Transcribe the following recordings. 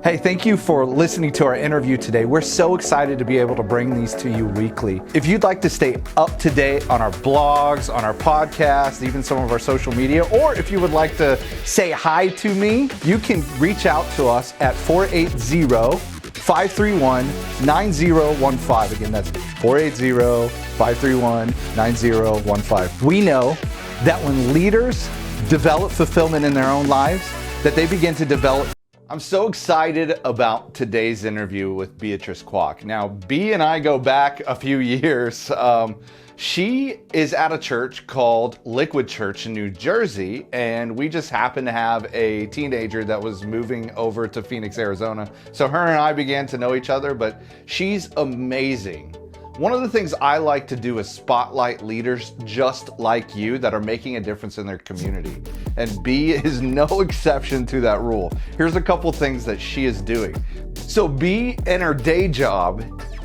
Hey, thank you for listening to our interview today. We're so excited to be able to bring these to you weekly. If you'd like to stay up to date on our blogs, on our podcast, even some of our social media, or if you would like to say hi to me, you can reach out to us at 480-531-9015. Again, that's 480-531-9015. We know that when leaders develop fulfillment in their own lives, that they begin to develop. I'm so excited about today's interview with Beatrice Kwok. Now, B and I go back a few years. She is at a church called Liquid Church in New Jersey, and we just happened to have a teenager that was moving over to Phoenix, Arizona. So her and I began to know each other, but she's amazing. One of the things I like to do is spotlight leaders just like you that are making a difference in their community. And B is no exception to that rule. Here's a couple things that she is doing. So B, in her day job,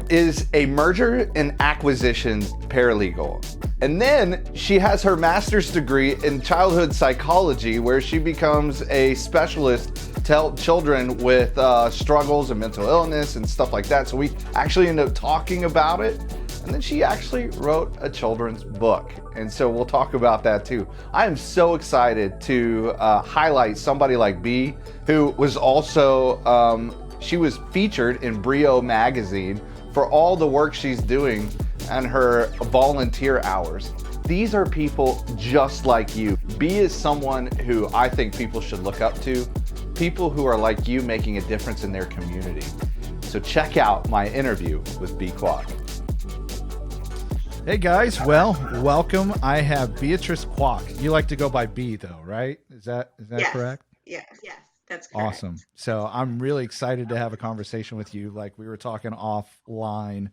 is a merger and acquisition paralegal. And then she has her master's degree in childhood psychology, where she becomes a specialist to help children with struggles and mental illness and stuff like that. So we actually end up talking about it. And then she actually wrote a children's book. And so we'll talk about that too. I am so excited to highlight somebody like B, who was also, she was featured in Brio Magazine for all the work she's doing and her volunteer hours. These are people just like you. B is someone who I think people should look up to, people who are like you making a difference in their community. So check out my interview with B Kwok. Hey guys, well, welcome. I have Beatrice Kwok. You like to go by B though, right? Is that Yes. correct? Yes, that's correct. Awesome. So I'm really excited to have a conversation with you. Like we were talking offline.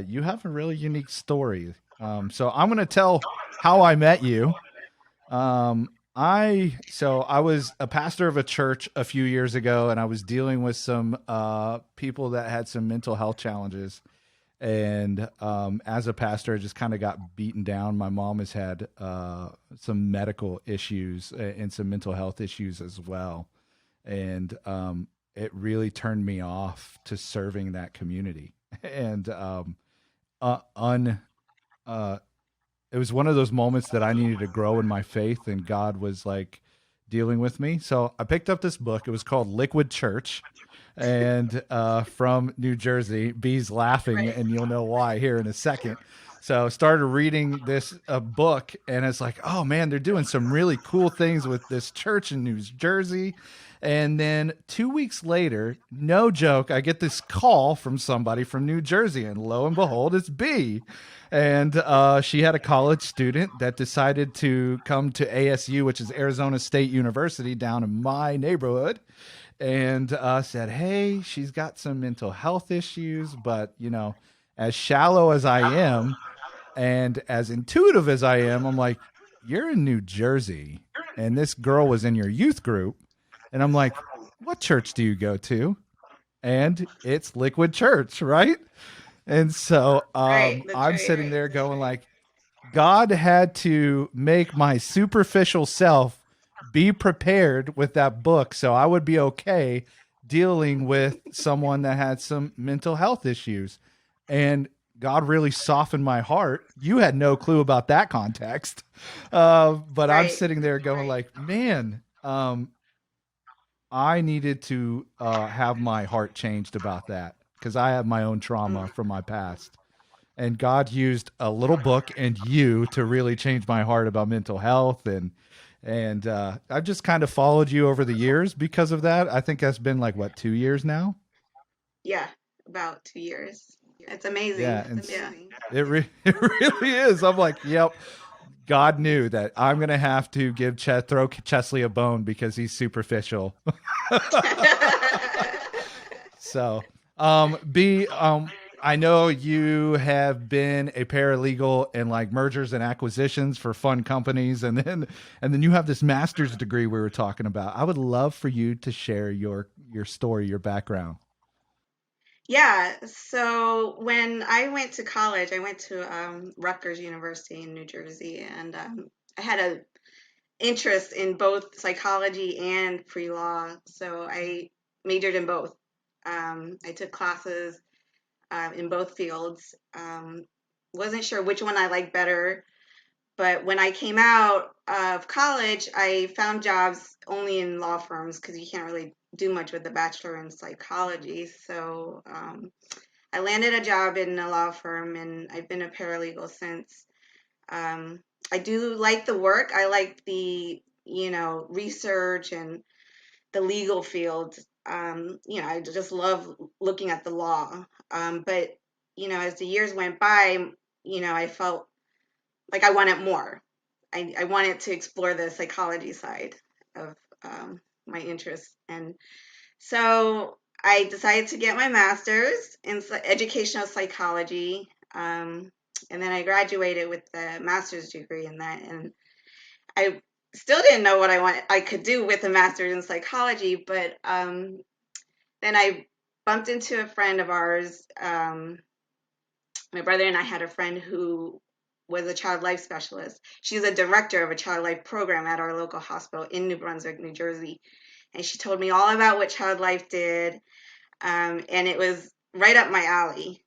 You have a really unique story. So I'm going to tell how I met you. I was a pastor of a church a few years ago, and I was dealing with some people that had some mental health challenges. And as a pastor, I just kind of got beaten down. My mom has had some medical issues and some mental health issues as well. And it really turned me off to serving that community. And it was one of those moments that I needed to grow in my faith, and God was like dealing with me. So I picked up this book. It was called Liquid Church, and from New Jersey. B's laughing, Right. and you'll know why here in a second. So I started reading this book, and it's like, oh man, they're doing some really cool things with this church in New Jersey. And then 2 weeks later, no joke, I get this call from somebody from New Jersey, and lo and behold, it's B. And she had a college student that decided to come to ASU, which is Arizona State University, down in my neighborhood, and said, hey, she's got some mental health issues, but, you know, as shallow as I am and as intuitive as I am, I'm like, you're in New Jersey, and this girl was in your youth group. And I'm like, what church do you go to? And it's Liquid Church, right? And so Right, that's I'm right. sitting there going like, God had to make my superficial self be prepared with that book so I would be okay dealing with someone that had some mental health issues. And God really softened my heart. You had no clue about that context. But I'm Right. sitting there going like, man, I needed to have my heart changed about that because I have my own trauma from my past. And God used a little book and you to really change my heart about mental health. And I've just kind of followed you over the years because of that. I think that's been like, what, 2 years now? Yeah, about 2 years. It's amazing. Yeah. And Yeah. it really is. I'm like, yep. God knew that I'm going to have to throw Chesley a bone because he's superficial. So, I know you have been a paralegal in like mergers and acquisitions for fun companies, and then you have this master's degree we were talking about. I would love for you to share your story, your background. Yeah, so when I went to college, I went to Rutgers University in New Jersey, and I had a interest in both psychology and pre-law. So I majored in both. I took classes in both fields. Wasn't sure which one I liked better, but when I came out of college, I found jobs only in law firms because you can't really do much with a bachelor in psychology. So I landed a job in a law firm, and I've been a paralegal since. Um, I do like the work. I like the, research and the legal field. I just love looking at the law. But, as the years went by, I felt like I wanted more. I wanted to explore the psychology side of my interests. And so I decided to get my master's in educational psychology. And then I graduated with the master's degree in that. And I still didn't know what I could do with a master's in psychology, but then I bumped into a friend of ours. My brother and I had a friend who was a child life specialist. She's a director of a child life program at our local hospital in New Brunswick, New Jersey. And she told me all about what child life did. And it was right up my alley.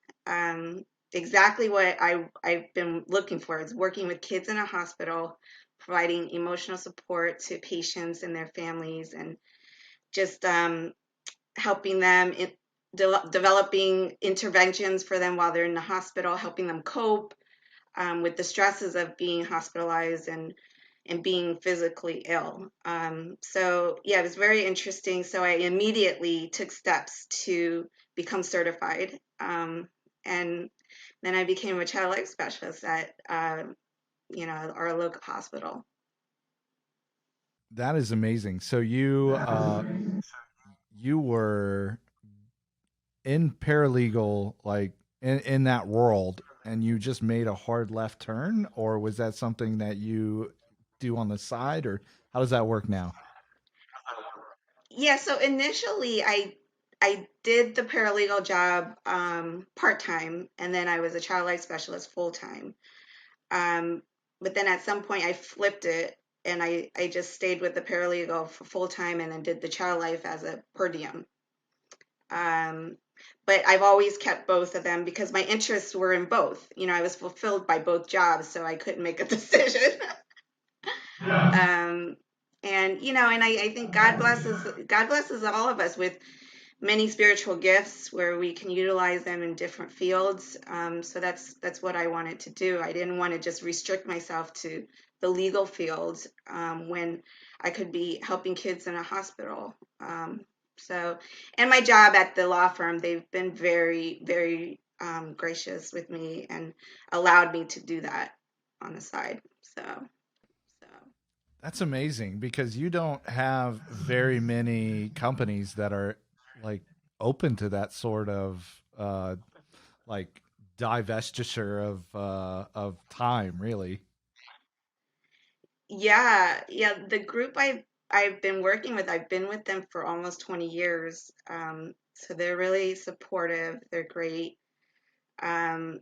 Exactly what I've been looking for is working with kids in a hospital, providing emotional support to patients and their families, and just helping them developing interventions for them while they're in the hospital, helping them cope with the stresses of being hospitalized and being physically ill. So yeah, it was very interesting. So I immediately took steps to become certified. And then I became a child life specialist at, our local hospital. That is amazing. So you were in paralegal, like in that world, and you just made a hard left turn, or was that something that you do on the side, or how does that work now? Yeah, so initially I did the paralegal job part-time, and then I was a child life specialist full-time. Um, but then at some point I flipped it, and I just stayed with the paralegal for full-time and then did the child life as a per diem. Um, but I've always kept both of them because my interests were in both. I was fulfilled by both jobs, so I couldn't make a decision. um, and I think God blesses all of us with many spiritual gifts where we can utilize them in different fields. So that's what I wanted to do. I didn't want to just restrict myself to the legal field when I could be helping kids in a hospital. So, and my job at the law firm, they've been very, very gracious with me and allowed me to do that on the side. So. That's amazing because you don't have very many companies that are like open to that sort of like divestiture of time, really. Yeah, yeah. The group I've been working with, I've been with them for almost 20 years. So they're really supportive. They're great. Um,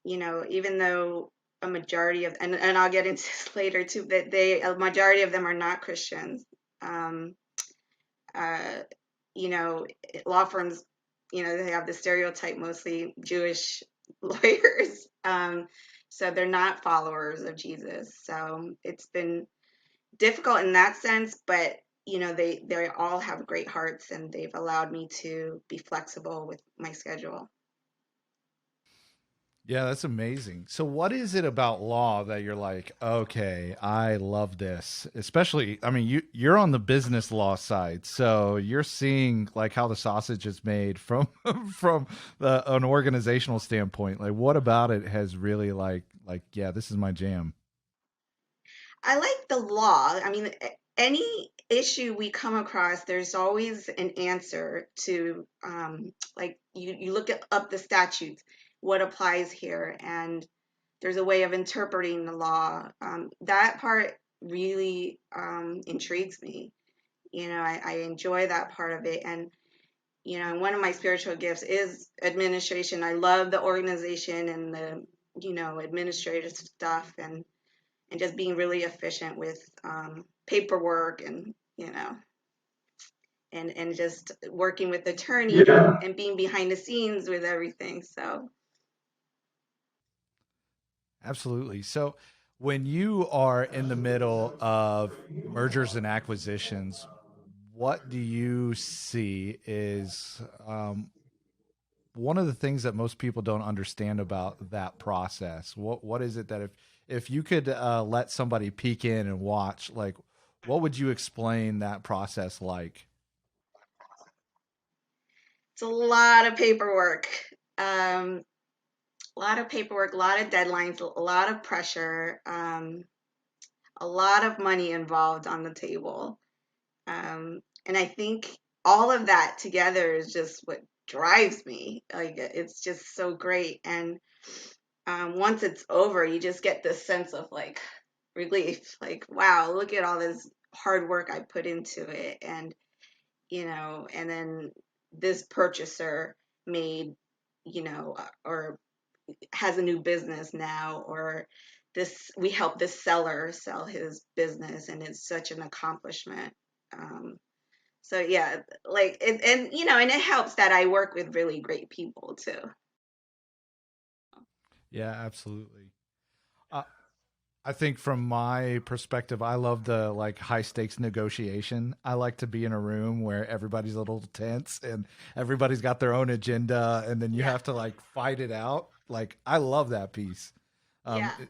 Even though a majority of, and I'll get into this later too, that a majority of them are not Christians. Um, uh, you know, Law firms, they have the stereotype, mostly Jewish lawyers. So they're not followers of Jesus. So it's been difficult in that sense, but they all have great hearts, and they've allowed me to be flexible with my schedule. Yeah, that's amazing. So what is it about law that you're like, okay, I love this. Especially, I mean, you're on the business law side. So you're seeing like how the sausage is made from from an organizational standpoint. Like what about it has really yeah, this is my jam. I like the law. I mean, any issue we come across, there's always an answer to, like you look up the statutes, what applies here, and there's a way of interpreting the law. That part really intrigues me. I enjoy that part of it. And one of my spiritual gifts is administration. I love the organization and the, administrative stuff, and just being really efficient with paperwork and, and just working with attorneys and being behind the scenes with everything. So Absolutely. So when you are in the middle of mergers and acquisitions, what do you see is one of the things that most people don't understand about that process? What is it that if you could let somebody peek in and watch, like, what would you explain that process like? it's a lot of paperwork. Um, a lot of paperwork, a lot of deadlines, a lot of pressure, a lot of money involved on the table. And I think all of that together is just what drives me. Like it's just so great. And once it's over, you just get this sense of like relief. Like, wow, look at all this hard work I put into it. And, and then this purchaser made, or has a new business now, or we helped this seller sell his business, and it's such an accomplishment. So yeah, like and it helps that I work with really great people too. Yeah, absolutely. Uh, I think from my perspective, I love the like high stakes negotiation. I like to be in a room where everybody's a little tense and everybody's got their own agenda, and then you Yeah, have to like fight it out. Like I love that piece. yeah, Um,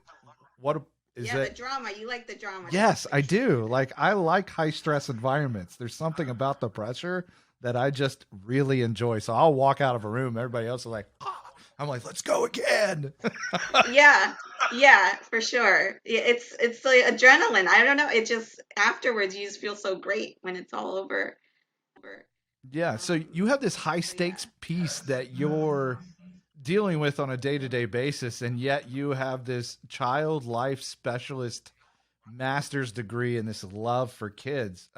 what is yeah. The that? drama, you like the drama, Yes, don't you? I do. Like I like high stress environments. There's something about the pressure that I just really enjoy. So I'll walk out of a room, everybody else is like, "Ah." I'm like, let's go again. Yeah, yeah, for sure. It's like adrenaline. I don't know. It just afterwards you just feel so great when it's all over. Yeah. So you have this high So yeah. stakes piece that you're dealing with on a day to day basis, and yet you have this child life specialist master's degree and this love for kids.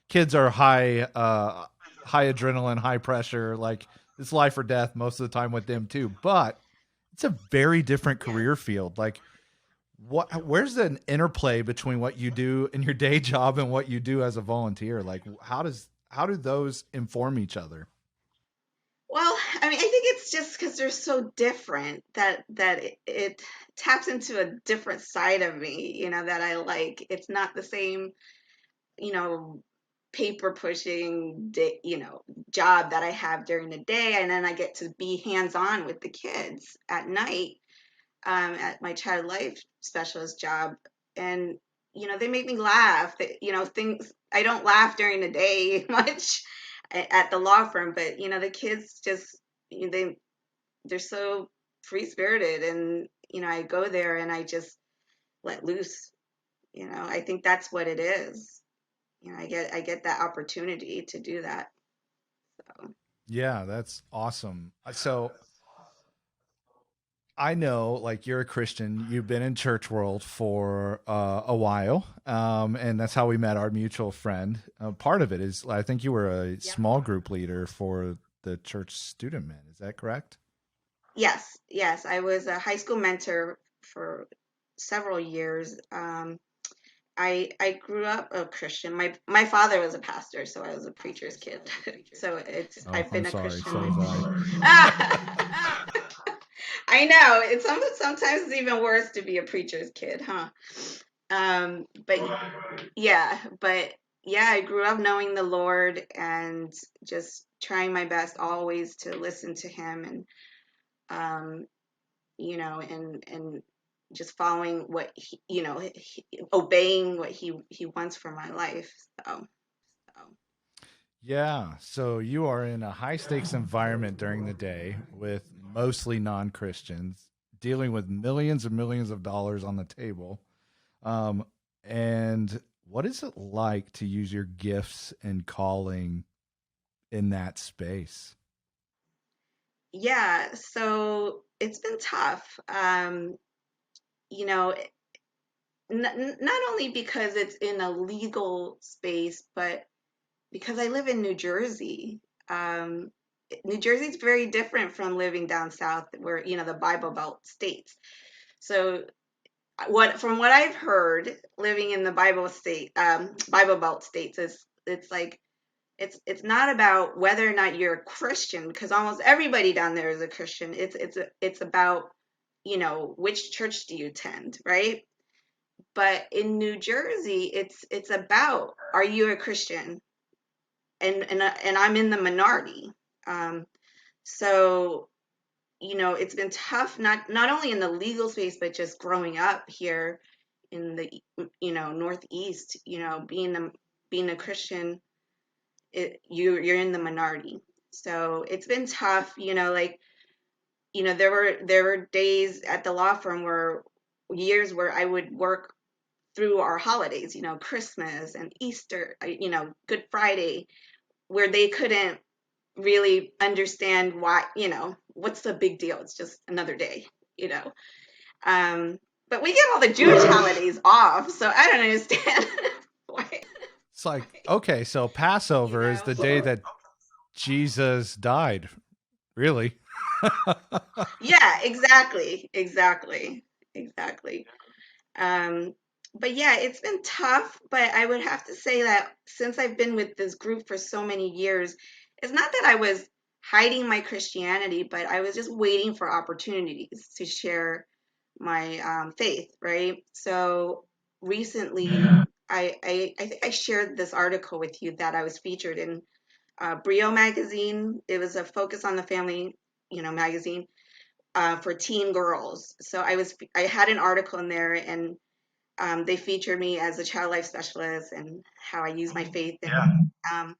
Kids are high adrenaline, high pressure. Like it's life or death most of the time with them too. But it's a very different Yes. career field. Like where's an interplay between what you do in your day job and what you do as a volunteer? Like how do those inform each other? Well, I mean, I think it's just because they're so different that it taps into a different side of me, that I like. It's not the same, you know, paper pushing, job that I have during the day, and then I get to be hands on with the kids at night, at my child life specialist job, and they make me laugh. Things I don't laugh during the day much at the law firm, but the kids just they're so free spirited, and I go there and I just let loose. I think that's what it is. I get that opportunity to do that. So Yeah, that's awesome. So I know, like, you're a Christian. You've been in church world for a while, and that's how we met our mutual friend. Part of it is, I think you were a yep. small group leader for the church student men. Is that correct? Yes, I was a high school mentor for several years. I grew up a Christian. My father was a pastor, so I was a preacher's kid. So Oh, I've I'm been a sorry. Christian So my sorry. I know. Sometimes it's even worse to be a preacher's kid, huh? But yeah, I grew up knowing the Lord and just trying my best always to listen to him, and um, and just following what obeying what he wants for my life. So Yeah. So you are in a high stakes environment during the day with mostly non Christians, dealing with millions and millions of dollars on the table. Um, and what is it like to use your gifts and calling in that space? yeah, so it's been tough. You know, not only because it's in a legal space, but because I live in New Jersey. Um, New Jersey is very different from living down south, where the Bible Belt states. So, from what I've heard, living in the Bible Belt states is it's like It's not about whether or not you're a Christian, because almost everybody down there is a Christian. It's about, which church do you attend, right? But in New Jersey, it's about, are you a Christian? And I'm in the minority. So it's been tough, not only in the legal space, but just growing up here in the Northeast. Being a Christian, you're in the minority. So it's been tough. There were days at the law firm years where I would work through our holidays, Christmas and Easter, Good Friday, where they couldn't really understand why, what's the big deal? It's just another day, you know. But we get all the Jewish holidays off, so I don't understand why. It's like, okay, so Passover is the day that Jesus died. Really? Yeah, exactly. But yeah, it's been tough, but I would have to say that since I've been with this group for so many years, it's not that I was hiding my Christianity, but I was just waiting for opportunities to share my faith, right? So recently, I think I shared this article with you that I was featured in Brio Magazine. It was a focus on the family, magazine for teen girls. So I had an article in there, and they featured me as a child life specialist and how I use my faith. And,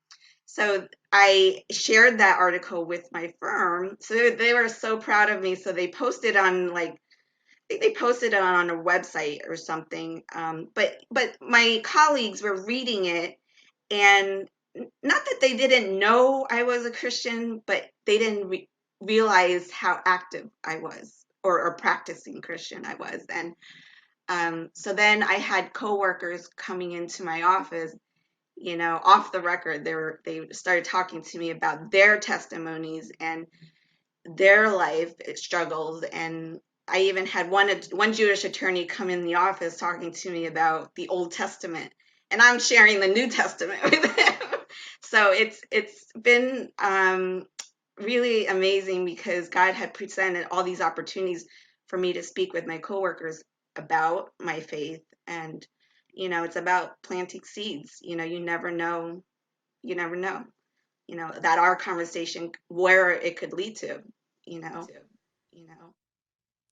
so I shared that article with my firm. So they were so proud of me. So they posted on I think they posted it on a website or something. But my colleagues were reading it, and not that they didn't know I was a Christian, but they didn't realize how active I was, or practicing Christian I was. And so then I had coworkers coming into my office, off the record. They started talking to me about their testimonies and their life struggles. And I even had one Jewish attorney come in the office talking to me about the Old Testament, and I'm sharing the New Testament with him. So it's been really amazing, because God had presented all these opportunities for me to speak with my coworkers about my faith. And it's about planting seeds. You never know, that our conversation, where it could lead to, you know you know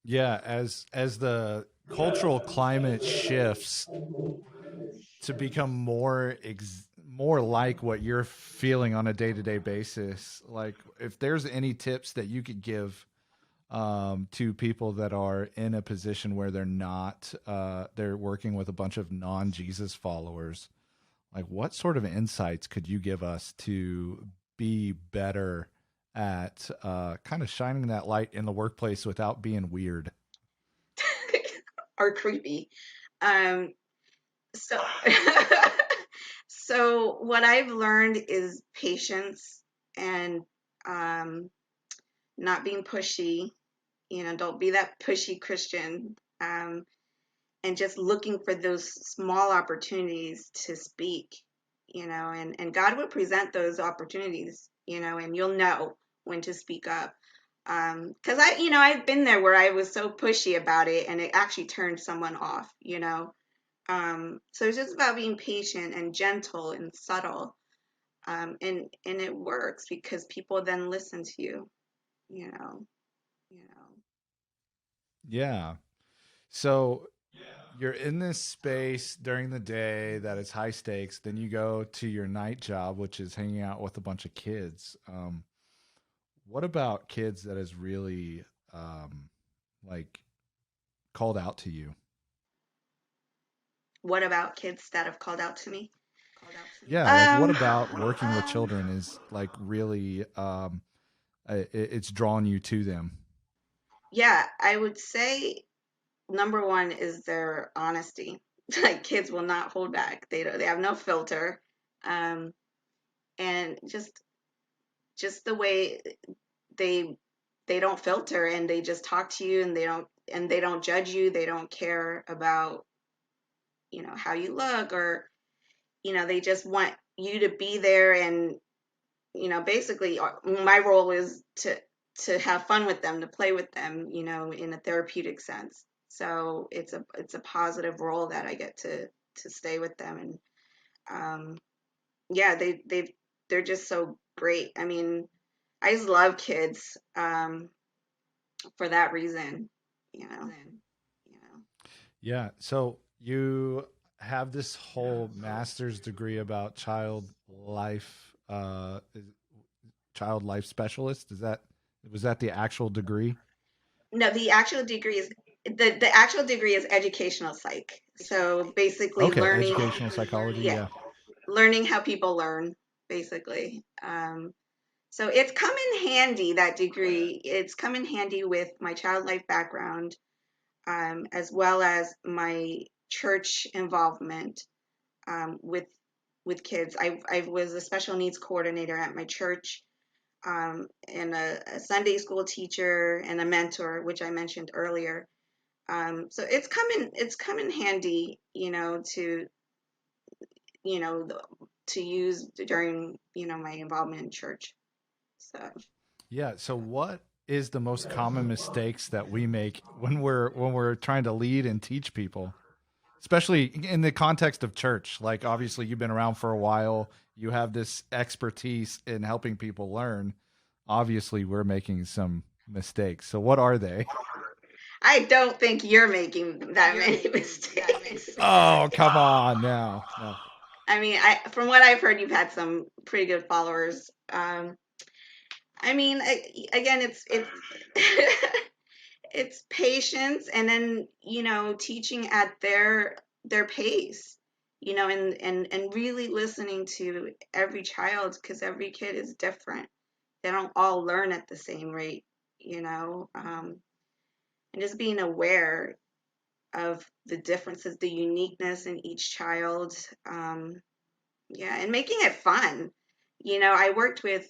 Yeah, as the cultural climate shifts to become more like what you're feeling on a day-to-day basis, like if there's any tips that you could give to people that are in a position where they're working with a bunch of non-Jesus followers, like what sort of insights could you give us to be better at kind of shining that light in the workplace without being weird? or creepy. um so so what I've learned is patience, and um not being pushy. Don't be that pushy Christian. And just looking for those small opportunities to speak, and God will present those opportunities, and you'll know when to speak up. Because I've been there where I was so pushy about it, and it actually turned someone off. So it's just about being patient and gentle and subtle. And it works because people then listen to you, you know, you know. Yeah. So you're in this space during the day that is high stakes. Then you go to your night job, which is hanging out with a bunch of kids. What about kids that is really like called out to you? What about kids that have called out to me? Yeah, like what Um, about working with children is like really it's drawn you to them? yeah, I would say number one is their honesty. Like, kids will not hold back. They have no filter. Um, and just the way they they don't filter, and they just talk to you, and they don't judge you. They don't care about, how you look, or they just want you to be there, and basically my role is to have fun with them, to play with them, in a therapeutic sense. So it's a positive role that I get to stay with them. And yeah, they're just so great. I mean, I just love kids for that reason, you know. Yeah. So you have this whole master's degree about child life specialist. Was that the actual degree? No, the actual degree is educational psych. So basically Okay, learning, educational psychology. yeah, Yeah. learning how people learn, basically. So it's come in handy, that degree. It's come in handy with my child life background, as well as my church involvement with kids. I was a special needs coordinator at my church, and a Sunday school teacher and a mentor, which I mentioned earlier. So it's come in handy, you know, to use during, my involvement in church. So, Yeah. So what is the most common mistakes that we make when we're trying to lead and teach people? Especially in the context of church. Like obviously you've been around for a while, you have this expertise in helping people learn. Obviously we're making some mistakes. So what are they? I don't think you're making that many mistakes. Oh, come on now. No. I mean, from what I've heard, you've had some pretty good followers. I mean, again, it's it's patience, and then teaching at their pace, and really listening to every child, because every kid is different. They don't all learn at the same rate, and just being aware of the differences, the uniqueness in each child. Yeah, and making it fun. I worked with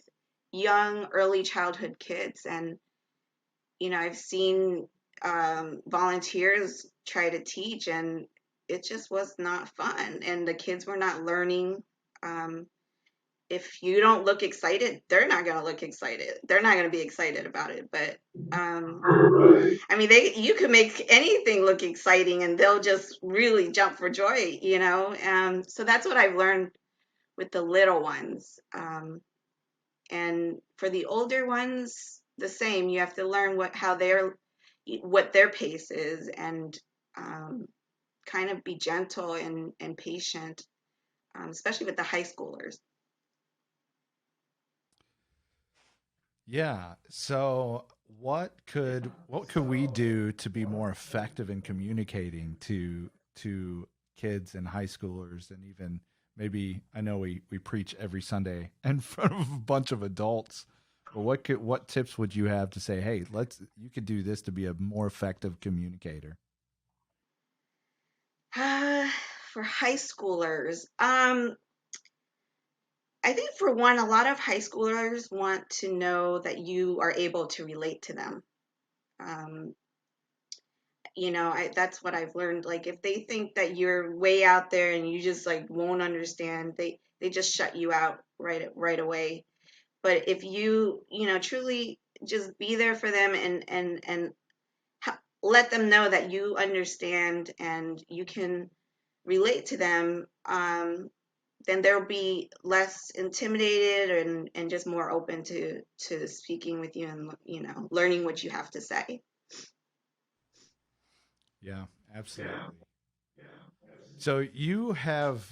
young, early childhood kids, and I've seen volunteers try to teach, and it just was not fun, and the kids were not learning. Um, if you don't look excited, they're not going to look excited. They're not going to be excited about it. But I mean, you could make anything look exciting, and they'll just really jump for joy. So that's what I've learned with the little ones. And for the older ones, the same. You have to learn what their pace is, and kind of be gentle and patient, especially with the high schoolers. Yeah. So what could we do to be more effective in communicating to kids and high schoolers, and even maybe I know we preach every Sunday in front of a bunch of adults, but what tips would you have to say, hey, you could do this to be a more effective communicator? For high schoolers, I think for one, a lot of high schoolers want to know that you are able to relate to them. Um, that's what I've learned. Like, if they think that you're way out there and you just like won't understand, they just shut you out right away. But if you truly just be there for them, and let them know that you understand and you can relate to them, then they'll be less intimidated, and just more open to speaking with you, and learning what you have to say. Yeah, absolutely. So you have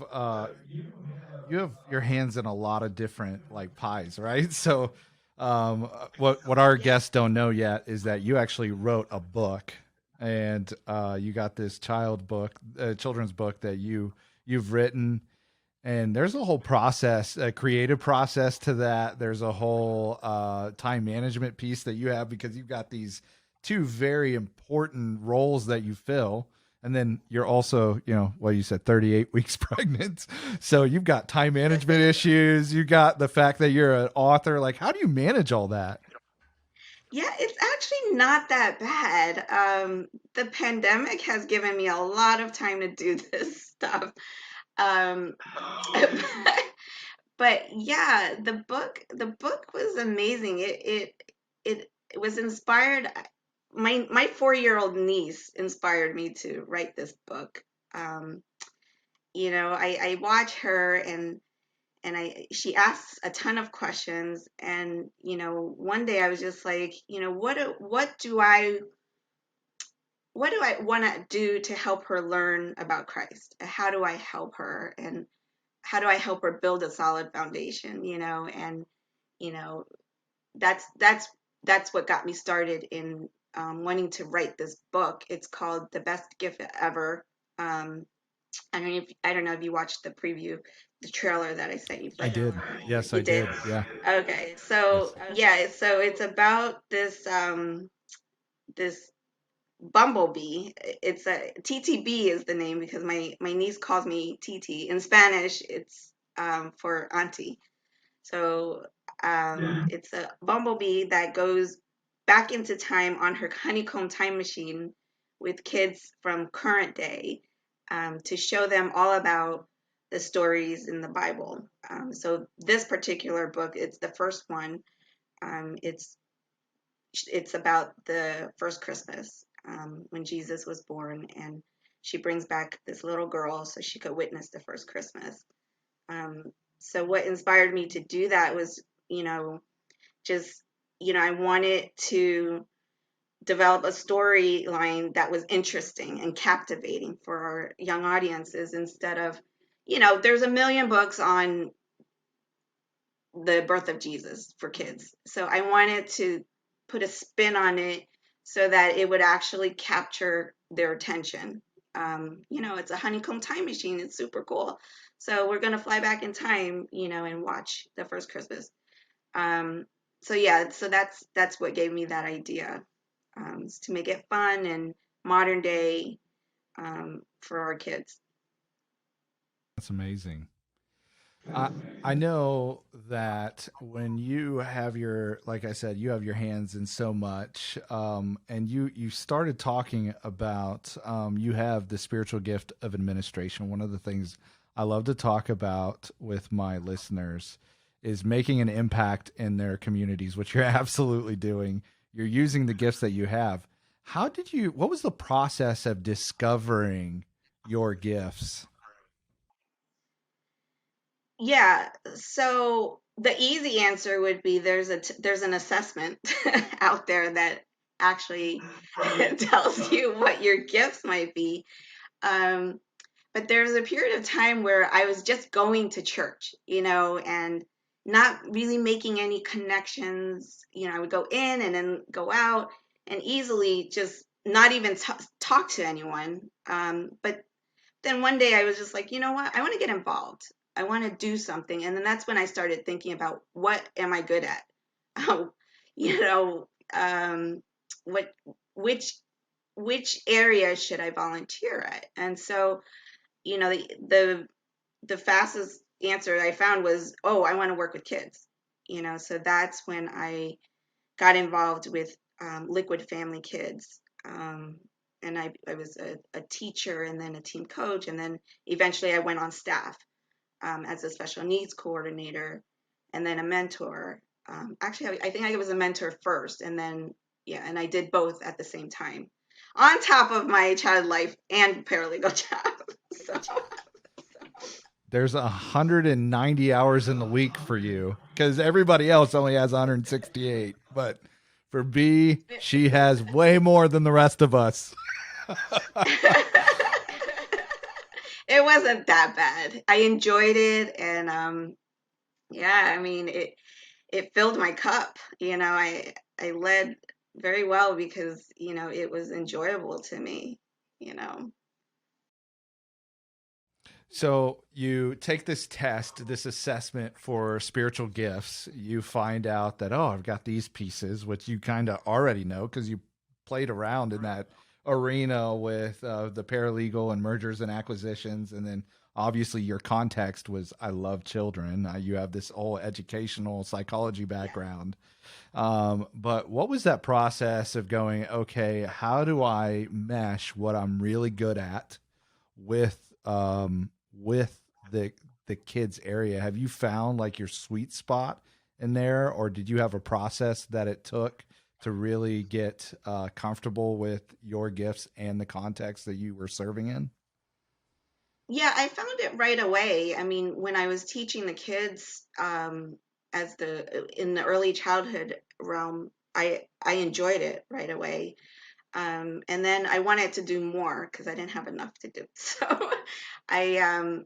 your hands in a lot of different like pies, right? So what our guests don't know yet is that you actually wrote a book, and you got this children's book that you've written, and there's a whole process, a creative process to that. There's a whole time management piece that you have, because you've got these two very important roles that you fill. And then you're also, you said 38 weeks pregnant. So you've got time management issues. You got the fact that you're an author. Like, how do you manage all that? Yeah, it's actually not that bad. The pandemic has given me a lot of time to do this stuff. Um, but yeah, the book was amazing. It was inspired. My 4-year-old niece inspired me to write this book. Um, I watch her, and she asks a ton of questions, and one day I was just like, what do I want to do to help her learn about Christ? How do I help her, and how do I help her build a solid foundation? And you know that's what got me started in wanting to write this book. It's called The Best Gift Ever. um, I don't know if you watched the preview, the trailer that I sent you for I it. did. Yes, You I did? did. Yeah. Okay. So Yes. yeah, so it's about this bumblebee. It's a TTB is the name, because my niece calls me TT. In Spanish, it's for auntie. So it's a bumblebee that goes back into time on her honeycomb time machine with kids from current day, to show them all about the stories in the Bible. So this particular book, it's the first one. It's about the first Christmas, when Jesus was born, and she brings back this little girl so she could witness the first Christmas. Um, so what inspired me to do that was, just, I wanted to develop a storyline that was interesting and captivating for our young audiences, instead of, there's a million books on the birth of Jesus for kids. So I wanted to put a spin on it so that it would actually capture their attention. It's a honeycomb time machine. It's super cool. So we're gonna fly back in time, and watch the first Christmas. So yeah, so that's what gave me that idea, is to make it fun and modern day, for our kids. That's amazing. I I know that when you have your, like I said, you have your hands in so much, and you started talking about, you have the spiritual gift of administration. One of the things I love to talk about with my listeners is making an impact in their communities, which you're absolutely doing. You're using the gifts that you have. How did you? What was the process of discovering your gifts? Yeah, so the easy answer would be there's an assessment out there that actually tells you what your gifts might be. Um, but there's a period of time where I was just going to church, and not really making any connections. I would go in and then go out, and easily just not even talk to anyone. But then one day I was just like, you know what? I want to get involved. I want to do something. And then that's when I started thinking about, what am I good at? you know, what which which area should I volunteer at? And so, the fastest answer I found was, oh, I want to work with kids. So that's when I got involved with Liquid Family Kids. And I was a teacher, and then a team coach, and then eventually I went on staff, as a special needs coordinator, and then a mentor. Actually, I think I was a mentor first, and then, yeah, and I did both at the same time, on top of my child life and paralegal job. So, There's 190 hours in the week for you, because everybody else only has 168. But for B, she has way more than the rest of us. it wasn't that bad. I enjoyed it, and yeah, I mean, it filled my cup. I led very well because, it was enjoyable to me, you know. So you take this test, this assessment for spiritual gifts. You find out that, oh, I've got these pieces, which you kind of already know because you played around in that arena with the paralegal and mergers and acquisitions. And then obviously your context was, I love children. You have this whole educational psychology background. But what was that process of going, okay, how do I mesh what I'm really good at with with the the kids area. Have you found like your sweet spot in there, or did you have a process that it took to really get comfortable with your gifts and the context that you were serving in? Yeah, I found it right away. I mean, when I was teaching the kids as the in the early childhood realm, I enjoyed it right away. And then I wanted to do more because I didn't have enough to do. So I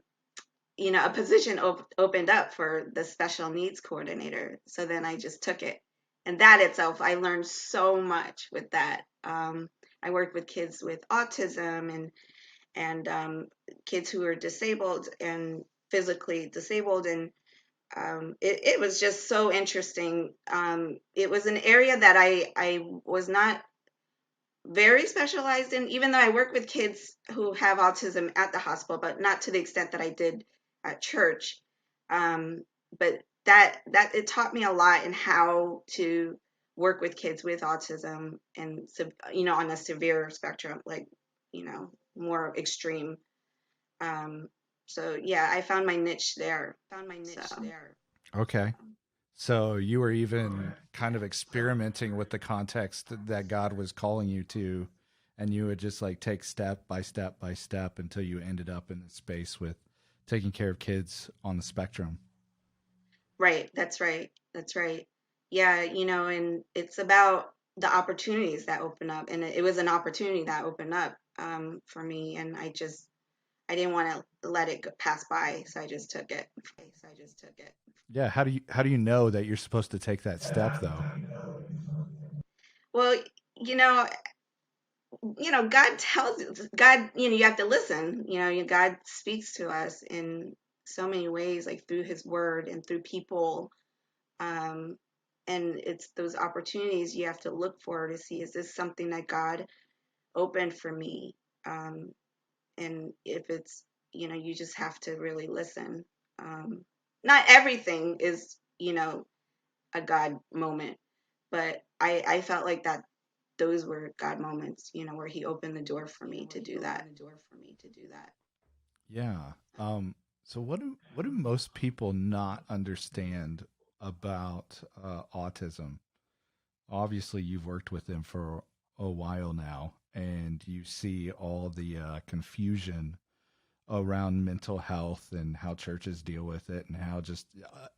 a position opened up for the special needs coordinator. So then I just took it. And that itself, I learned so much with that. I worked with kids with autism and kids who are disabled and physically disabled. And it was just so interesting. It was an area that I was not very specialized in, even though I work with kids who have autism at the hospital, but not to the extent that I did at church. But that it taught me a lot in how to work with kids with autism and on a severe spectrum, like more extreme. So yeah, I found my niche there. Okay. So you were even kind of experimenting with the context that God was calling you to, and you would just like take step by step by step until you ended up in the space with taking care of kids on the spectrum. Right. That's right. That's right. Yeah, and it's about the opportunities that open up, and it was an opportunity that opened up for me, and I didn't want to let it pass by, so I just took it. Yeah. How do you know that you're supposed to take that step though? Well, you know, God tells God, you have to listen. God speaks to us in so many ways, like through His Word and through people. Um, and it's those opportunities you have to look for to see, is this something that God opened for me? And if it's, you just have to really listen. Not everything is, a God moment, but I felt like that those were God moments, where He opened the door for me to do that. Yeah. So what do most people not understand about autism? Obviously, you've worked with them for a while now, and you see all the confusion around mental health and how churches deal with it and how just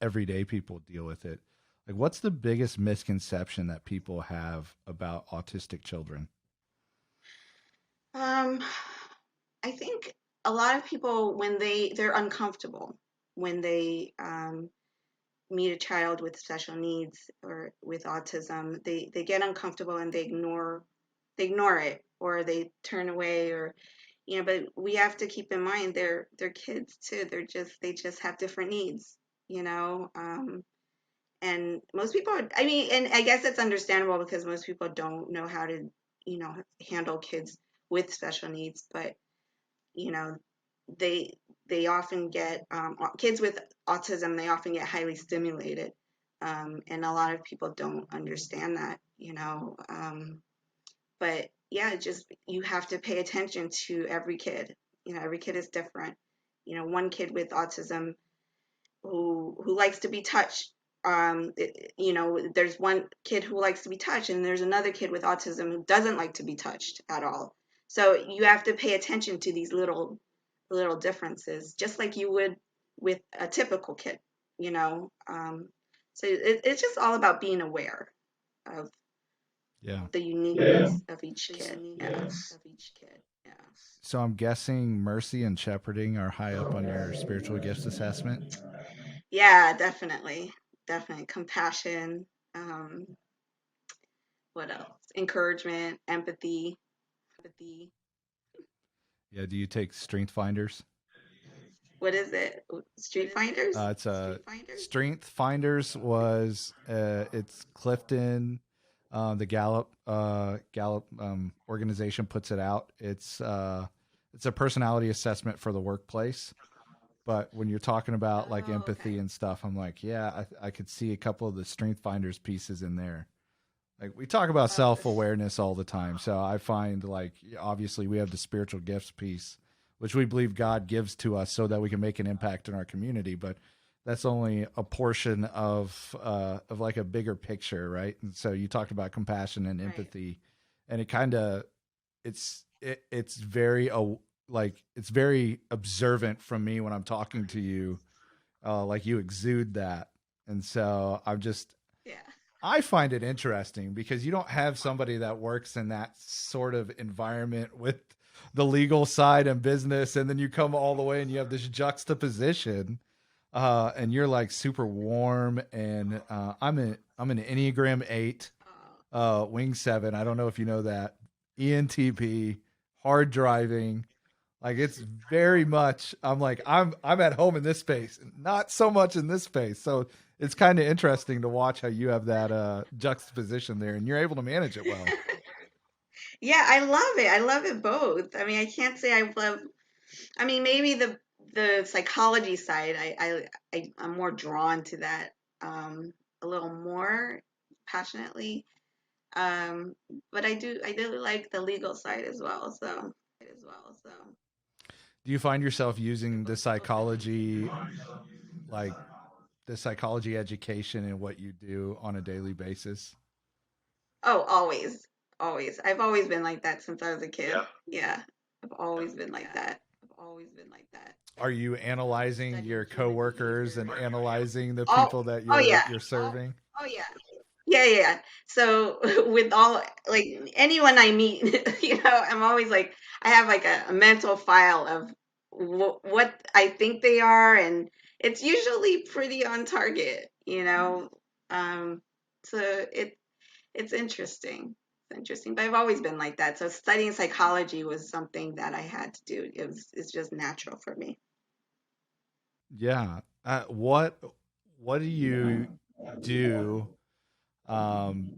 everyday people deal with it. Like, what's the biggest misconception that people have about autistic children? Um, I think a lot of people, when they're uncomfortable when they meet a child with special needs or with autism, they get uncomfortable and they ignore it, or they turn away, or but we have to keep in mind they're kids too. They just have different needs, you know. And most people, I mean, and I guess it's understandable because most people don't know how to handle kids with special needs. But you know they they often get kids with autism, they often get highly stimulated, and a lot of people don't understand that, but yeah, just you have to pay attention to every kid. Every kid is different. One kid with autism who likes to be touched. There's one kid who likes to be touched, and there's another kid with autism who doesn't like to be touched at all. So you have to pay attention to these little differences, just like you would with a typical kid. You know, so it's just all about being aware of Yeah. the uniqueness of each kid. Yeah. So I'm guessing mercy and shepherding are high up on your spiritual gifts assessment. Yeah, definitely. Definitely. Compassion. Um, what else? Encouragement, empathy. Yeah. Do you take strength finders? What is it? Street Finders? It's a strength finders was it's Clifton, the Gallup organization puts it out. It's a personality assessment for the workplace. But when you're talking about like Oh, empathy okay. and stuff, I'm like, yeah, I could see a couple of the strength finders pieces in there. Like we talk about Oh, self awareness all the time, so I find like obviously we have the spiritual gifts piece, which we believe God gives to us so that we can make an impact in our community. But that's only a portion of like a bigger picture, right? And so you talked about compassion and empathy, and it kind of it's very like it's very observant from me when I'm talking to you, like you exude that, and so Yeah. I find it interesting because you don't have somebody that works in that sort of environment with the legal side and business, and then you come all the way and you have this juxtaposition, and you're like super warm, and I'm an Enneagram 8, Wing 7. I don't know if you know that. ENTP, hard driving. Like it's very much I'm like I'm at home in this space, not so much in this space. So it's kind of interesting to watch how you have that juxtaposition there and you're able to manage it well. Yeah, I love it. I love it both. I mean, I can't say I love. I mean, maybe the psychology side. I'm more drawn to that a little more passionately. But I do like the legal side as well. So Do you find yourself using the psychology, like the psychology education in what you do on a daily basis? oh, always, always. I've always been like that since I was a kid. Yeah, I've always been like that. Are you analyzing your coworkers and analyzing the Oh, people that oh yeah. you're serving? Oh yeah. Yeah, yeah, yeah. So with all like anyone I meet, I'm always like I have like a mental file of what I think they are, and it's usually pretty on target. Um, so it's interesting. It's interesting, but I've always been like that. So studying psychology was something that I had to do. It's just natural for me. Yeah. What do you do um,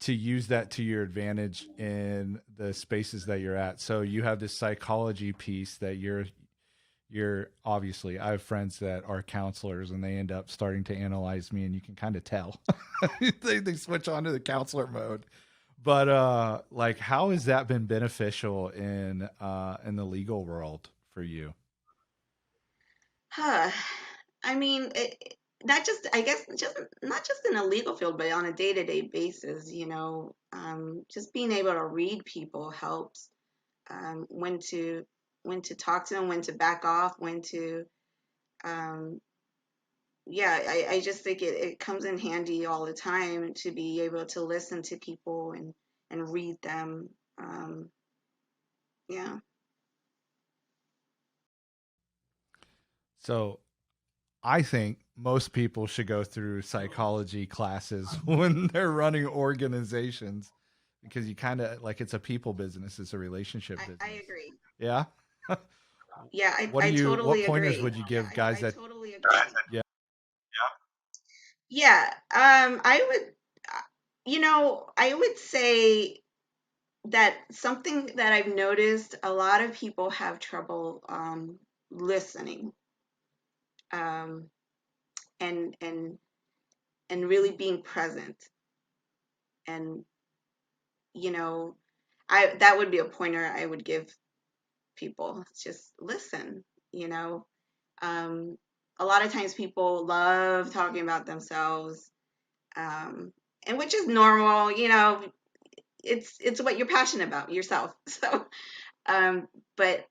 to use that to your advantage in the spaces that you're at? So you have this psychology piece that you're obviously I have friends that are counselors and they end up starting to analyze me and you can kind of tell. They switch on to the counselor mode. But like how has that been beneficial in the legal world for you? Huh. I mean, not just, I guess, just not just in a legal field, but on a day-to-day basis. Just being able to read people helps. When to talk to them, when to back off, when to, um, yeah, I just think it comes in handy all the time to be able to listen to people and read them. Um, yeah. So I think most people should go through psychology classes when they're running organizations because you kind of like it's a people business, it's a relationship I business. agree. Yeah. Yeah, What do I what totally pointers agree. would you give guys that Totally agree. yeah. Yeah, I would say that something that I've noticed a lot of people have trouble listening, um, and really being present. And you know, I that would be a pointer I would give people. It's just listen. You know, um, a lot of times people love talking about themselves, um, and which is normal. It's what you're passionate about yourself. So, um, but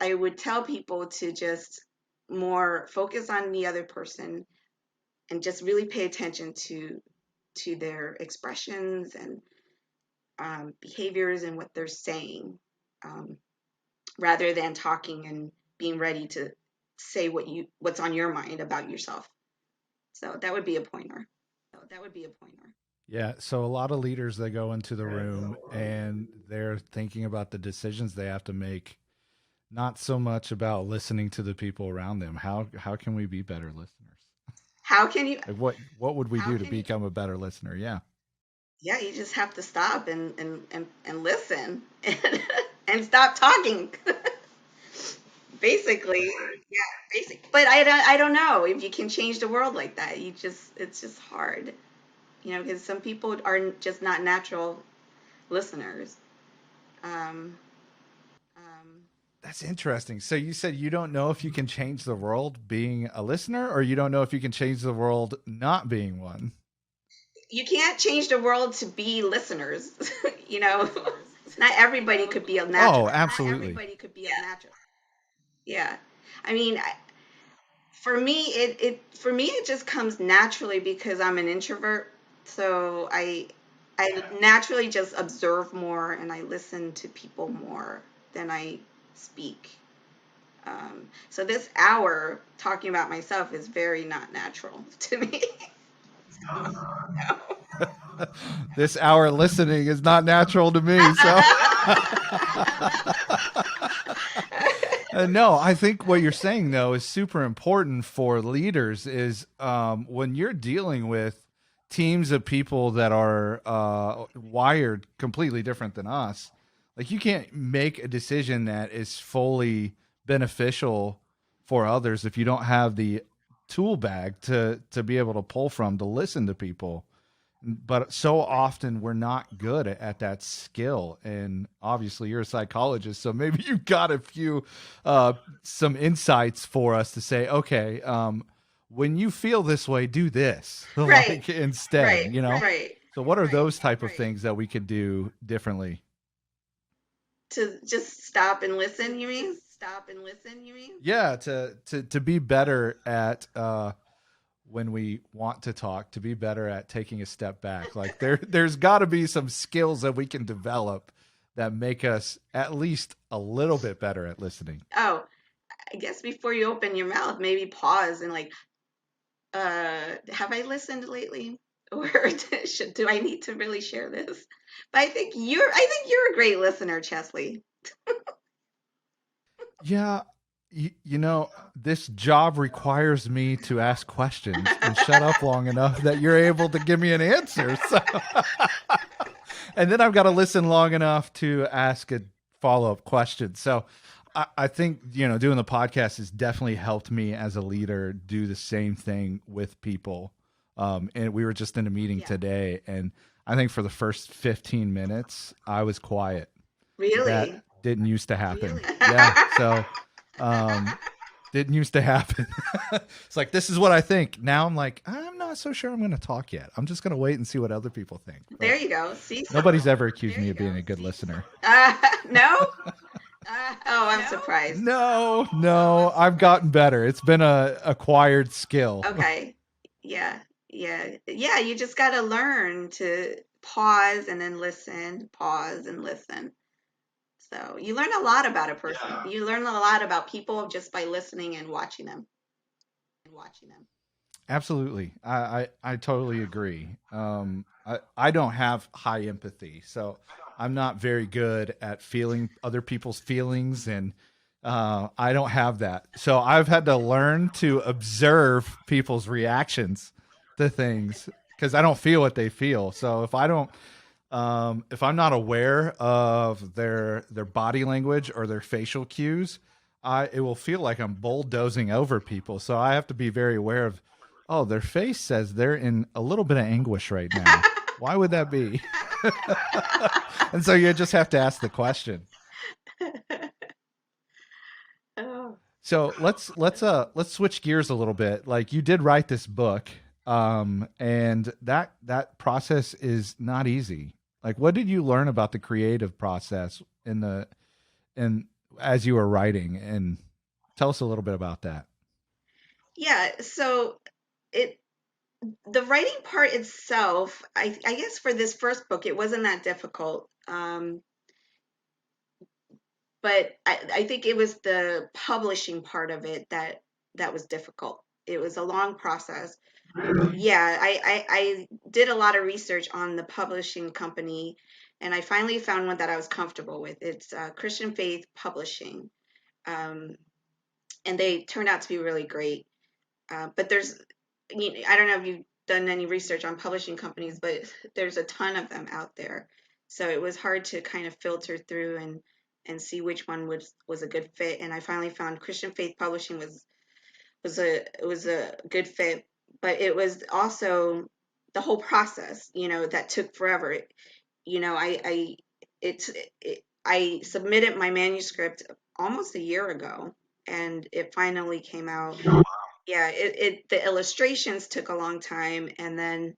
I would tell people to just more focus on the other person and just really pay attention to their expressions and behaviors and what they're saying, um, rather than talking and being ready to say what's on your mind about yourself. So that would be a pointer. Yeah, so a lot of leaders they go into the room and they're thinking about the decisions they have to make, not so much about listening to the people around them. How can we be better listeners? How can you? Like what would we do to become a better listener? Yeah. Yeah, you just have to stop and listen and stop talking. Basically, yeah, But I don't know if you can change the world like that. It's just hard, because some people are just not natural listeners. Um, That's interesting. So you said you don't know if you can change the world being a listener, or you don't know if you can change the world not being one. You can't change the world to be listeners. you know, not everybody could be a Oh, natural. Not absolutely. everybody could be a natural. Yeah. I mean, for me, it just comes naturally because I'm an introvert. So I naturally just observe more and I listen to people more than I speak. So this hour talking about myself is very not natural to me. This hour listening is not natural to me. So, no, I think what you're saying though is super important for leaders. Is when you're dealing with teams of people that are wired completely different than us, like you can't make a decision that is fully beneficial for others if you don't have the tool bag to be able to pull from to listen to people. But so often we're not good at that skill, and obviously you're a psychologist, so maybe you've got a few some insights for us to say, okay, when you feel this way, do this Right, like instead, right, you know. right. So what are those type of things that we could do differently? To just stop and listen, you mean? Stop and listen, you mean? Yeah, to be better at when we want to talk, to be better at taking a step back. Like there's got to be some skills that we can develop that make us at least a little bit better at listening. Oh, I guess before you open your mouth, maybe pause and like, have I listened lately? Or do I need to really share this? But I think you're a great listener, Chesley. Yeah, you know, this job requires me to ask questions and shut up long enough that you're able to give me an answer. So, and then I've got to listen long enough to ask a follow-up question. So I think, you know, doing the podcast has definitely helped me as a leader do the same thing with people. And we were just in a meeting today, and I think for the first 15 minutes, I was quiet. That Really? didn't used to happen. Really? Yeah. So, didn't used to happen. It's like, this is what I think. Now I'm like, I'm not so sure I'm going to talk yet. I'm just going to wait and see what other people think. But There you go. See? nobody's ever accused me of being a good listener. No? Oh, I'm surprised. No, I've gotten better. It's been a acquired skill. Okay. Yeah. Yeah, you just got to learn to pause and then listen, pause and listen. So you learn a lot about a person. Yeah. You learn a lot about people just by listening and watching them. Absolutely. I totally agree. I don't have high empathy, so I'm not very good at feeling other people's feelings, and I don't have that. So I've had to learn to observe people's reactions to things because I don't feel what they feel. So if I don't, if I'm not aware of their body language or their facial cues, it will feel like I'm bulldozing over people. So I have to be very aware of, oh, their face says they're in a little bit of anguish right now. Why would that be? And so you just have to ask the question. Oh. So let's switch gears a little bit. Like, you did write this book, and that process is not easy. Like, what did you learn about the creative process as you were writing? And tell us a little bit about that. Yeah, so the writing part itself, I guess for this first book, it wasn't that difficult. But I think it was the publishing part of it that was difficult. It was a long process. Yeah, I did a lot of research on the publishing company, and I finally found one that I was comfortable with. It's Christian Faith Publishing, and they turned out to be really great. But I don't know if you've done any research on publishing companies, but there's a ton of them out there. So it was hard to kind of filter through and see which one was a good fit. And I finally found Christian Faith Publishing was a good fit, but it was also the whole process, that took forever. I submitted my manuscript almost a year ago, and it finally came out. Yeah, the illustrations took a long time, and then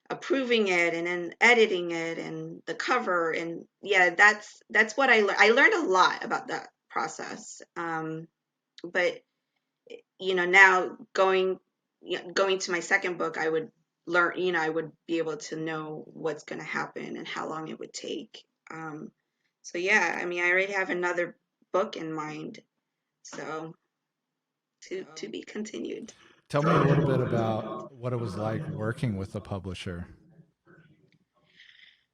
approving it, and then editing it, and the cover, and yeah, that's what I learned a lot about that process. But now going to my second book, I would learn, I would be able to know what's going to happen and how long it would take. So yeah, I mean, I already have another book in mind, so to be continued. Tell me a little bit about what it was like working with the publisher.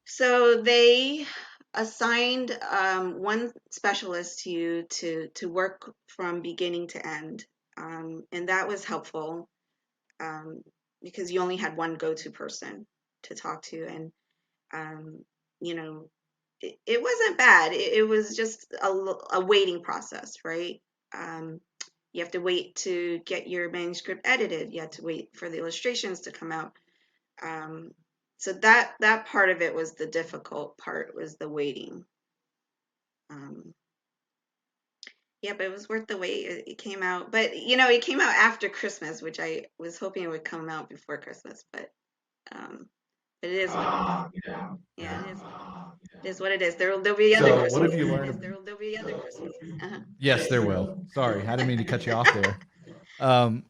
So they assigned one specialist to you to work from beginning to end, and that was helpful, because you only had one go-to person to talk to, and um, you know, it wasn't bad. It was just a waiting process, right? Um, you have to wait to get your manuscript edited. You have to wait for the illustrations to come out. Um, so that part of it was the difficult part, was the waiting. Um, yeah, but it was worth the wait. It came out, but it came out after Christmas, which I was hoping it would come out before Christmas, um, but it is what it is. Yeah, it is what it is. There'll be other So, what have Christmases. you learned? There'll be other Christmases. Uh-huh. Yes, there will. Sorry, I didn't mean to cut you off there.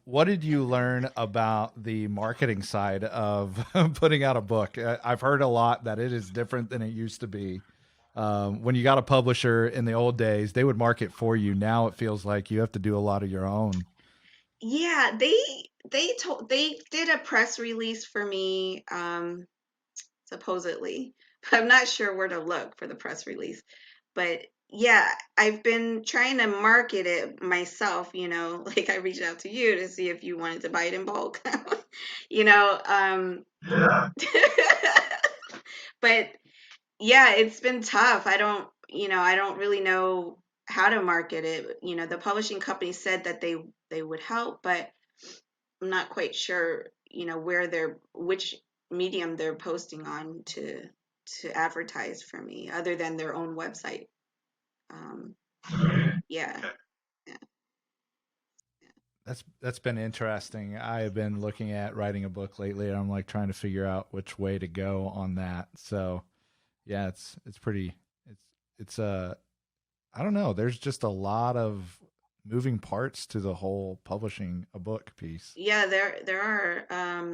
What did you learn about the marketing side of putting out a book? I've heard a lot that it is different than it used to be. When you got a publisher in the old days, they would market for you. Now it feels like you have to do a lot of your own. Yeah, they did a press release for me, supposedly, but I'm not sure where to look for the press release. But yeah, I've been trying to market it myself, like I reached out to you to see if you wanted to buy it in bulk. you know, um, but yeah, it's been tough. I don't really know how to market it. The publishing company said that they would help, but I'm not quite sure, which medium they're posting on to advertise for me, other than their own website. Um, yeah, yeah, That's been interesting. I have been looking at writing a book lately, and I'm like trying to figure out which way to go on that. So yeah, it's pretty it's I don't know. There's just a lot of moving parts to the whole publishing a book piece. yeah. There are.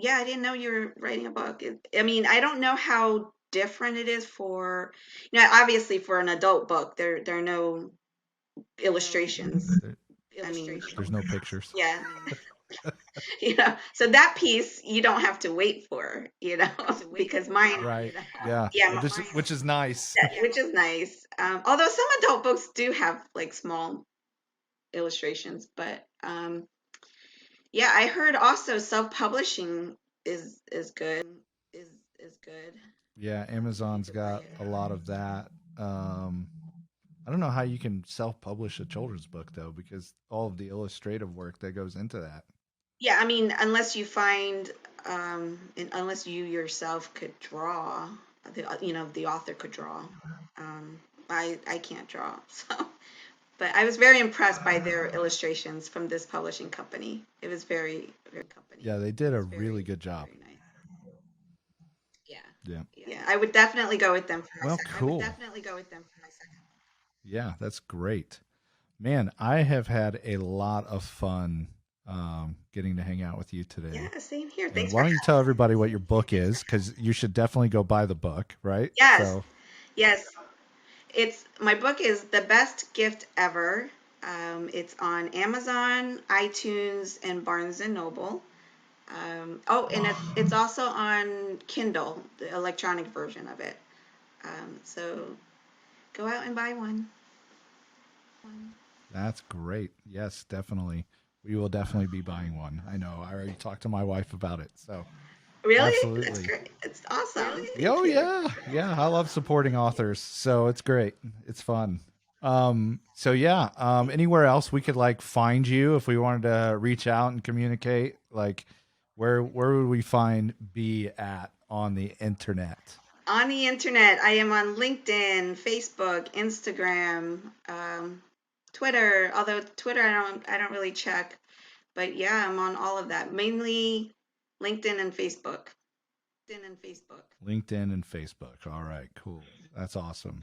Yeah, I didn't know you were writing a book. I mean, I don't know how different it is for, obviously for an adult book, there are no illustrations. There, I mean, there's no pictures. yeah. So that piece you don't have to wait for, because mine, Right. Yeah. yeah, Which is nice. which is nice. Although some adult books do have like small illustrations, but yeah, I heard also self-publishing is good. Is good. Yeah, Amazon's got a lot of that. I don't know how you can self-publish a children's book though, because all of the illustrative work that goes into that. Yeah, I mean, unless you find, and unless you yourself could draw, the author could draw. I can't draw, so. But I was very impressed by their illustrations from this publishing company. It was very Yeah, they did a really good job. very nice. Yeah, Yeah. yeah. I would definitely go with them for my Well, second. cool. Yeah, that's great. Man, I have had a lot of fun getting to hang out with you today. Yeah, same here. And Thanks why for don't you tell everybody what your book is? Because you should definitely go buy the book, right? Yes, So, yes. My book is The Best Gift Ever. It's on Amazon, iTunes, and Barnes and Noble. And it's also on Kindle, the electronic version of it. So go out and buy one. that's great. Yes, definitely. We will definitely be buying one. I know. I already talked to my wife about it. So, Really? absolutely. That's great. It's awesome. Oh Thank you. yeah, yeah. I love supporting authors, so it's great. It's fun. So yeah. Anywhere else we could like find you if we wanted to reach out and communicate? Like, where would we find B at on the internet? On the internet, I am on LinkedIn, Facebook, Instagram, Twitter. Although Twitter, I don't really check, but yeah, I'm on all of that. Mainly LinkedIn and Facebook. LinkedIn and Facebook. All right, cool. That's awesome.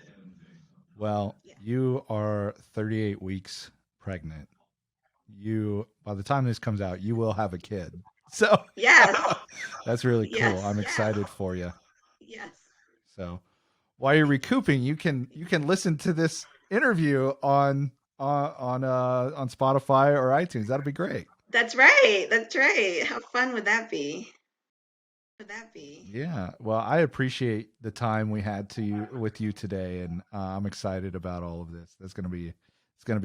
Well, Yeah. you are 38 weeks pregnant. By the time this comes out, you will have a kid. So Yes. that's really cool. Yes. I'm excited for you. Yes. So while you're recouping, you can listen to this interview on Spotify or iTunes. That'll be great. That's right. That's right. How fun would that be? Yeah. Well, I appreciate the time we had with you today, and I'm excited about all of this. It's gonna be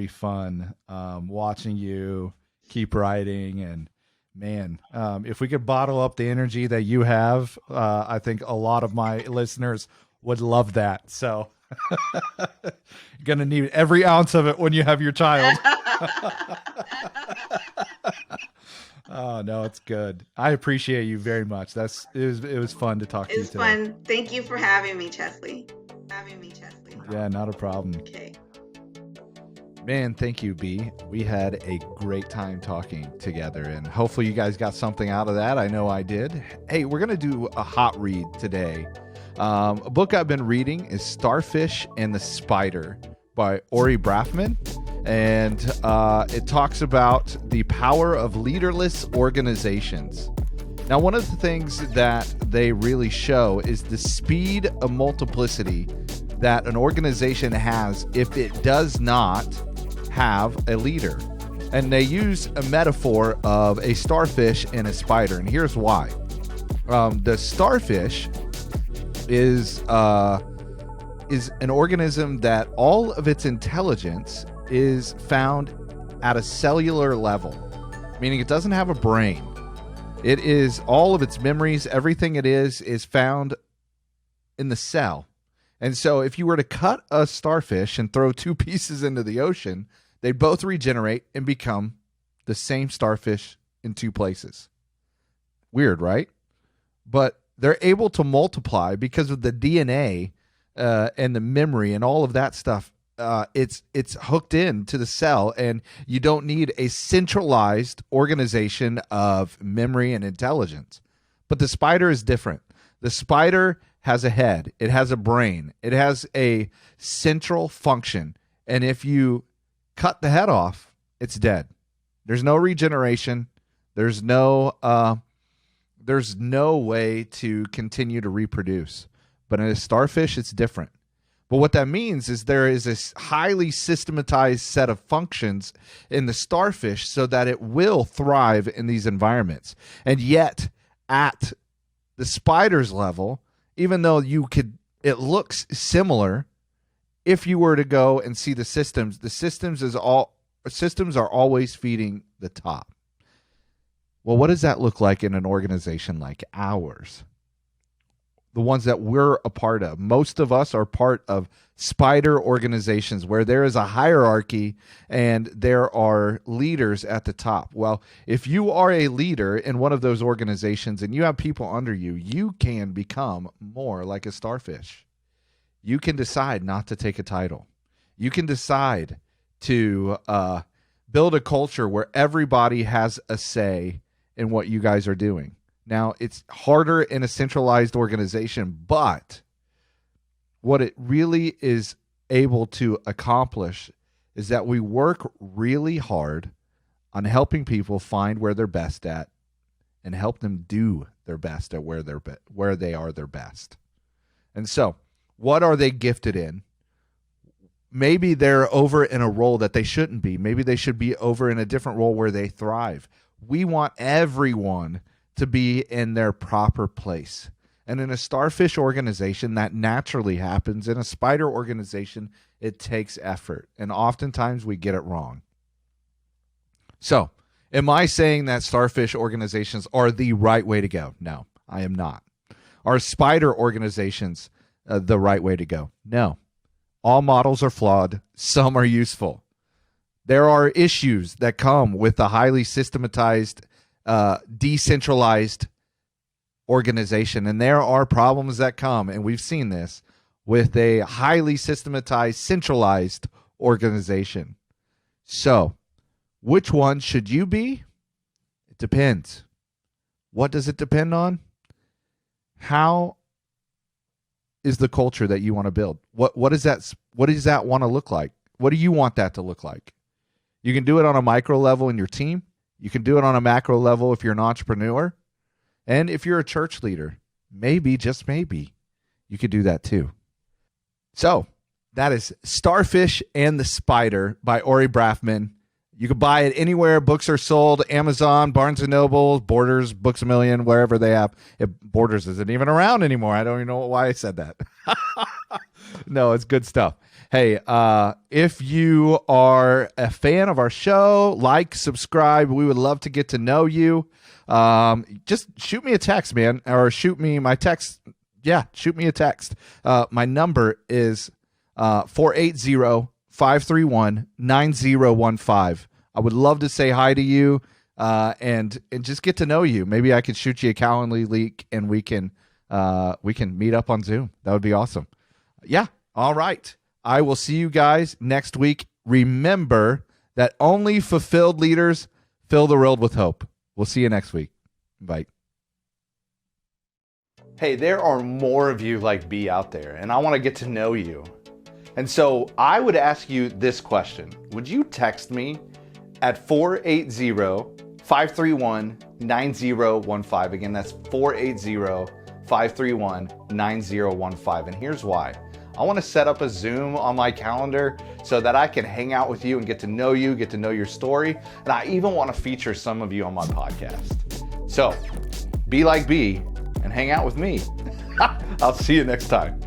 fun watching you keep writing, and man, if we could bottle up the energy that you have, I think a lot of my listeners would love that. So you're gonna need every ounce of it when you have your child. Oh no, it's good. I appreciate you very much. It was fun to talk to you today. It was fun. Thank you for having me, Chesley. Yeah, not a problem. Okay. Man, thank you, B. We had a great time talking together, and hopefully you guys got something out of that. I know I did. Hey, we're going to do a hot read today. A book I've been reading is Starfish and the Spider by Ori Braffman, and it talks about the power of leaderless organizations. Now, one of the things that they really show is the speed of multiplicity that an organization has if it does not have a leader. And they use a metaphor of a starfish and a spider, and here's why. The starfish is an organism that all of its intelligence is found at a cellular level, meaning it doesn't have a brain. It is all of its memories, everything it is found in the cell. And so if you were to cut a starfish and throw two pieces into the ocean, they both regenerate and become the same starfish in two places. Weird, right? But they're able to multiply because of the DNA and the memory and all of that stuff. It's hooked in to the cell, and you don't need a centralized organization of memory and intelligence. But the spider is different. The spider has a head. It has a brain. It has a central function. And if you cut the head off, it's dead. There's no regeneration. There's no way to continue to reproduce. But in a starfish, it's different. But what that means is there is a highly systematized set of functions in the starfish so that it will thrive in these environments. And yet, at the spider's level, even though it looks similar, if you were to go and see the systems are always feeding the top. Well, what does that look like in an organization like ours? The ones that we're a part of. Most of us are part of spider organizations where there is a hierarchy and there are leaders at the top. Well, if you are a leader in one of those organizations and you have people under you, you can become more like a starfish. You can decide not to take a title. You can decide to build a culture where everybody has a say in what you guys are doing. Now, it's harder in a centralized organization, but what it really is able to accomplish is that we work really hard on helping people find where they're best at and help them do their best at where they are their best. And so, what are they gifted in? Maybe they're over in a role that they shouldn't be. Maybe they should be over in a different role where they thrive. We want everyone to be in their proper place. And in a starfish organization, that naturally happens. In a spider organization, it takes effort. And oftentimes we get it wrong. So, am I saying that starfish organizations are the right way to go? No, I am not. Are spider organizations the right way to go? No. All models are flawed. Some are useful. There are issues that come with the highly systematized, decentralized organization. And there are problems that come, and we've seen this, with a highly systematized, centralized organization. So, which one should you be? It depends. What does it depend on? How is the culture that you want to build? What does that want to look like? What do you want that to look like? You can do it on a micro level in your team. You can do it on a macro level if you're an entrepreneur. And if you're a church leader, maybe, just maybe, you could do that too. So that is Starfish and the Spider by Ori Braffman. You can buy it anywhere books are sold: Amazon, Barnes & Noble, Borders, Books A Million, wherever they have. Borders isn't even around anymore. I don't even know why I said that. No, it's good stuff. Hey, if you are a fan of our show, like, subscribe. We would love to get to know you. Just shoot me a text, man, or shoot me my text. Yeah, shoot me a text. My number is 480-531-9015. I would love to say hi to you and just get to know you. Maybe I could shoot you a Calendly link and we can meet up on Zoom. That would be awesome. Yeah. All right. I will see you guys next week. Remember that only fulfilled leaders fill the world with hope. We'll see you next week. Bye. Hey, there are more of you like B out there, and I want to get to know you. And so I would ask you this question. Would you text me at 480-531-9015? Again, that's 480-531-9015. And here's why. I want to set up a Zoom on my calendar so that I can hang out with you and get to know you, get to know your story. And I even want to feature some of you on my podcast. So be like B and hang out with me. I'll see you next time.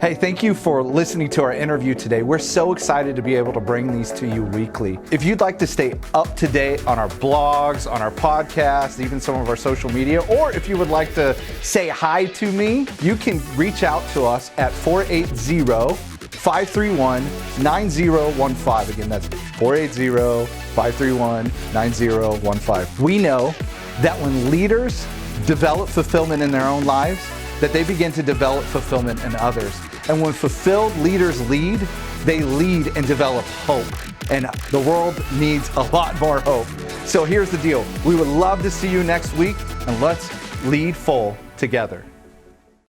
Hey, thank you for listening to our interview today. We're so excited to be able to bring these to you weekly. If you'd like to stay up to date on our blogs, on our podcasts, even some of our social media, or if you would like to say hi to me, you can reach out to us at 480-531-9015. Again, that's 480-531-9015. We know that when leaders develop fulfillment in their own lives, that they begin to develop fulfillment in others. And when fulfilled leaders lead, they lead and develop hope. And the world needs a lot more hope. So here's the deal. We would love to see you next week, and let's lead full together.